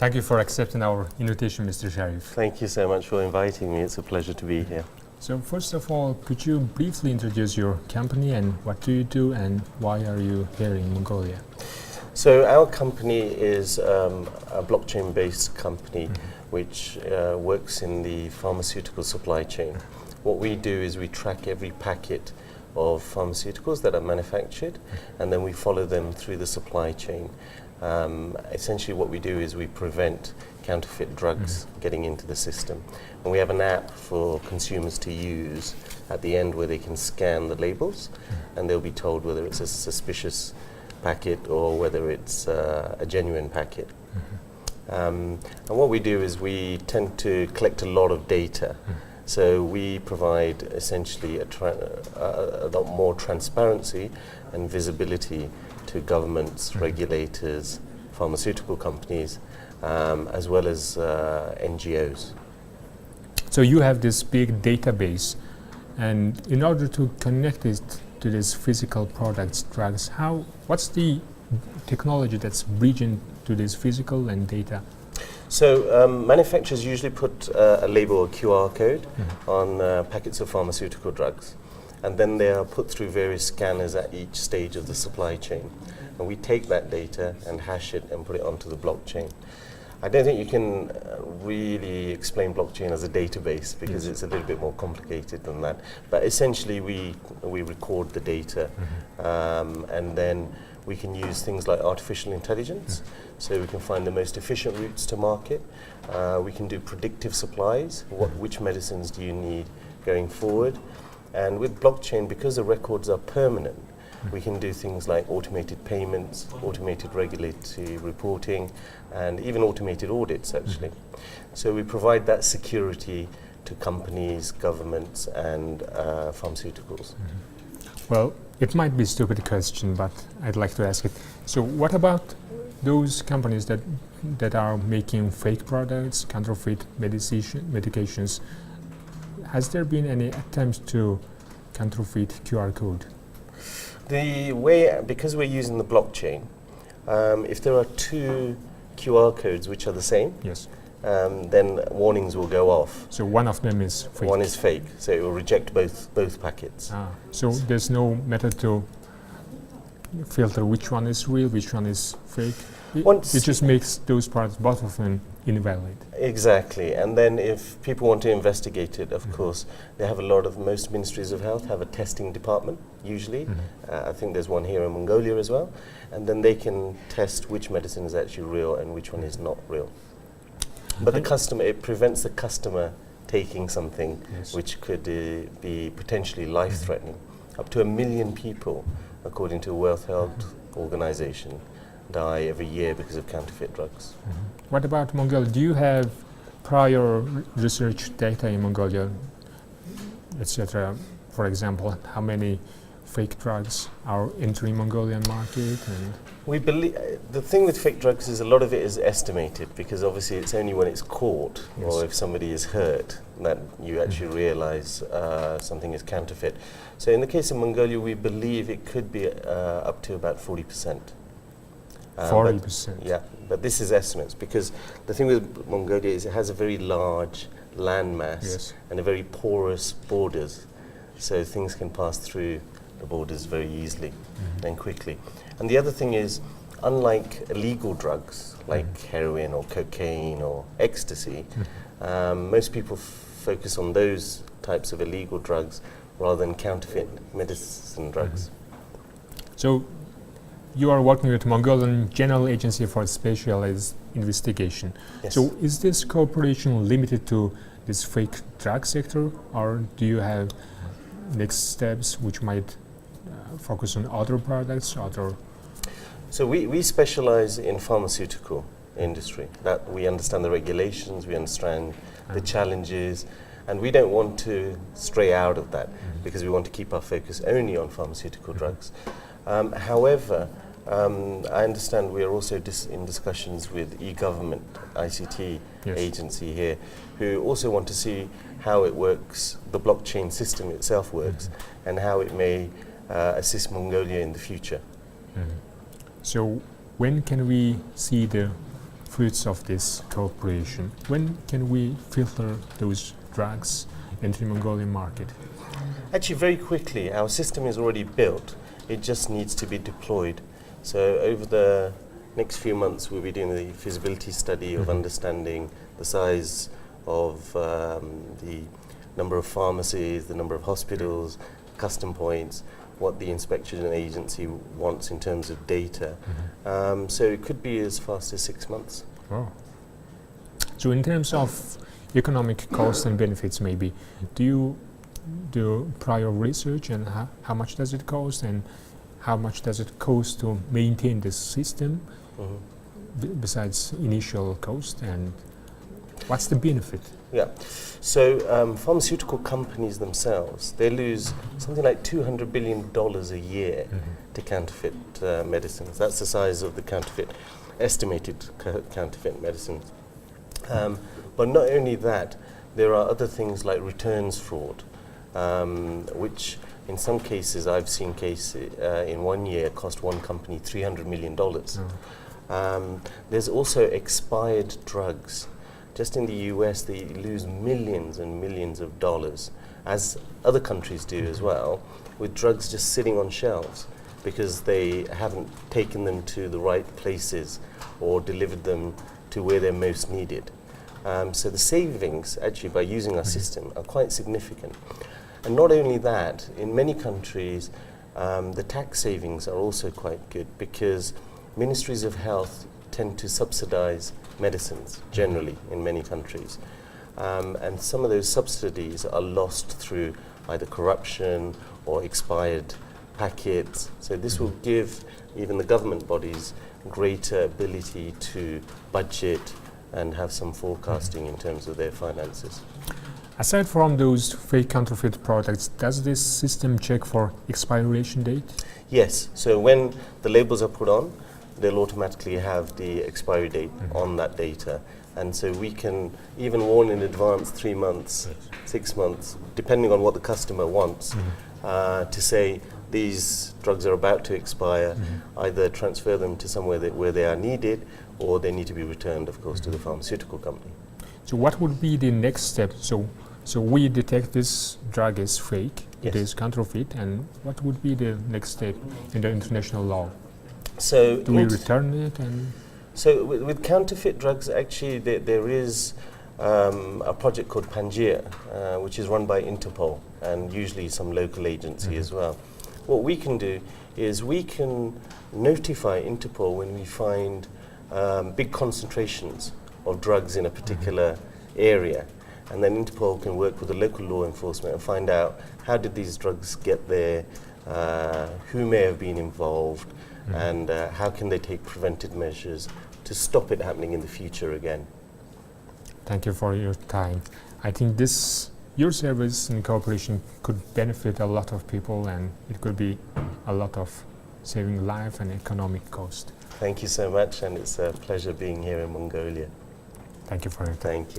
Thank you for accepting our invitation, Mr. Sharif. Thank you so much for inviting me. It's a pleasure to be here. So first of all, could you briefly introduce your company and what do you do and why are you here in Mongolia? So our company is a blockchain-based company which works in the pharmaceutical supply chain. What we do is we track every packet of pharmaceuticals that are manufactured and then we follow them through the supply chain. Essentially what we do is we prevent counterfeit drugs getting into the system. And we have an app for consumers to use at the end where they can scan the labels and they'll be told whether it's a suspicious packet or whether it's a genuine packet. And what we do is we tend to collect a lot of data. So we provide essentially a lot more transparency and visibility to governments, regulators, pharmaceutical companies, as well as NGOs. So you have this big database, and in order to connect it to these physical products, drugs, what's the technology that's bridging to this physical and data? So manufacturers usually put a label or QR code on packets of pharmaceutical drugs, and then they are put through various scanners at each stage of the supply chain. And we take that data and hash it and put it onto the blockchain. I don't think you can really explain blockchain as a database because it's a little bit more complicated than that. But essentially we record the data and then we can use things like artificial intelligence, so we can find the most efficient routes to market. We can do predictive supplies, which medicines do you need going forward. And with blockchain, because the records are permanent, we can do things like automated payments, automated regulatory reporting, and even automated audits actually. So we provide that security to companies, governments, and pharmaceuticals. Well, it might be a stupid question, but I'd like to ask it. So what about those companies that are making fake products, counterfeit medications? Has there been any attempts to counterfeit QR code? The way, because we're using the blockchain, if there are two QR codes which are the same, yes, then warnings will go off. So one of them is fake? One is fake, so it will reject both packets. So there's no method to filter which one is real, which one is fake? It just makes those parts, both of them, invalid. Exactly, and then if people want to investigate it, of course, they have most ministries of health have a testing department, usually. I think there's one here in Mongolia as well, and then they can test which medicine is actually real and which one is not real. But it prevents the customer taking something which could be potentially life-threatening. Up to 1 million people, according to World Health Organization, die every year because of counterfeit drugs. What about Mongolia? Do you have prior research data in Mongolia, etc.? For example, how many fake drugs are entering Mongolian market? And we believe the thing with fake drugs is a lot of it is estimated because obviously it's only when it's caught or if somebody is hurt that you actually realize something is counterfeit. So in the case of Mongolia, we believe it could be up to about 40%. 40%? Yeah, but this is estimates because the thing with Mongolia is it has a very large landmass and a very porous borders, so things can pass through the borders very easily and quickly. And the other thing is, unlike illegal drugs like heroin or cocaine or ecstasy, most people focus on those types of illegal drugs rather than counterfeit medicine drugs. So you are working with Mongolian General Agency for Specialized Investigation. Yes. So is this cooperation limited to this fake drug sector, or do you have next steps which might focus on other products, So we specialize in pharmaceutical industry, that we understand the regulations, we understand the challenges, and we don't want to stray out of that because we want to keep our focus only on pharmaceutical drugs. However, I understand we are also in discussions with e-government, ICT agency here, who also want to see how it works, the blockchain system itself works, and how it may assist Mongolia in the future. So when can we see the fruits of this cooperation? When can we filter those drugs into the Mongolian market? Actually, very quickly. Our system is already built. It just needs to be deployed. So over the next few months, we'll be doing the feasibility study of understanding the size of the number of pharmacies, the number of hospitals, custom points, what the inspection agency wants in terms of data. So it could be as fast as 6 months. Oh. So in terms of economic costs and benefits, maybe, do you do prior research, and how much does it cost, and how much does it cost to maintain the system besides initial cost, and what's the benefit? Yeah, so pharmaceutical companies themselves, they lose something like $200 billion a year to counterfeit medicines. That's the size of the estimated counterfeit medicines. But not only that, there are other things like returns fraud, which in some cases, I've seen cases in 1 year cost one company $300 million. There's also expired drugs. Just in the US, they lose millions and millions of dollars, as other countries do as well, with drugs just sitting on shelves because they haven't taken them to the right places or delivered them to where they're most needed. So the savings, actually, by using our system are quite significant. And not only that, in many countries, the tax savings are also quite good because ministries of health tend to subsidize medicines generally in many countries. And some of those subsidies are lost through either corruption or expired packets. So this will give even the government bodies greater ability to budget and have some forecasting in terms of their finances. Aside from those fake counterfeit products, does this system check for expiration date? Yes, so when the labels are put on, they'll automatically have the expiry date on that data. And so we can even warn in advance 3 months, 6 months, depending on what the customer wants, to say these drugs are about to expire, either transfer them to somewhere where they are needed, or they need to be returned, of course, to the pharmaceutical company. So what would be the next step? So we detect this drug is fake, it is counterfeit, and what would be the next step in the international law? So do we return it? So with counterfeit drugs, actually, there is a project called Pangaea, which is run by Interpol and usually some local agency as well. What we can do is we can notify Interpol when we find big concentrations of drugs in a particular area. And then Interpol can work with the local law enforcement and find out how did these drugs get there, who may have been involved, and how can they take preventive measures to stop it happening in the future again. Thank you for your time. I think your service and cooperation could benefit a lot of people, and it could be a lot of saving life and economic cost. Thank you so much, and it's a pleasure being here in Mongolia. Thank you for your time. Thank you.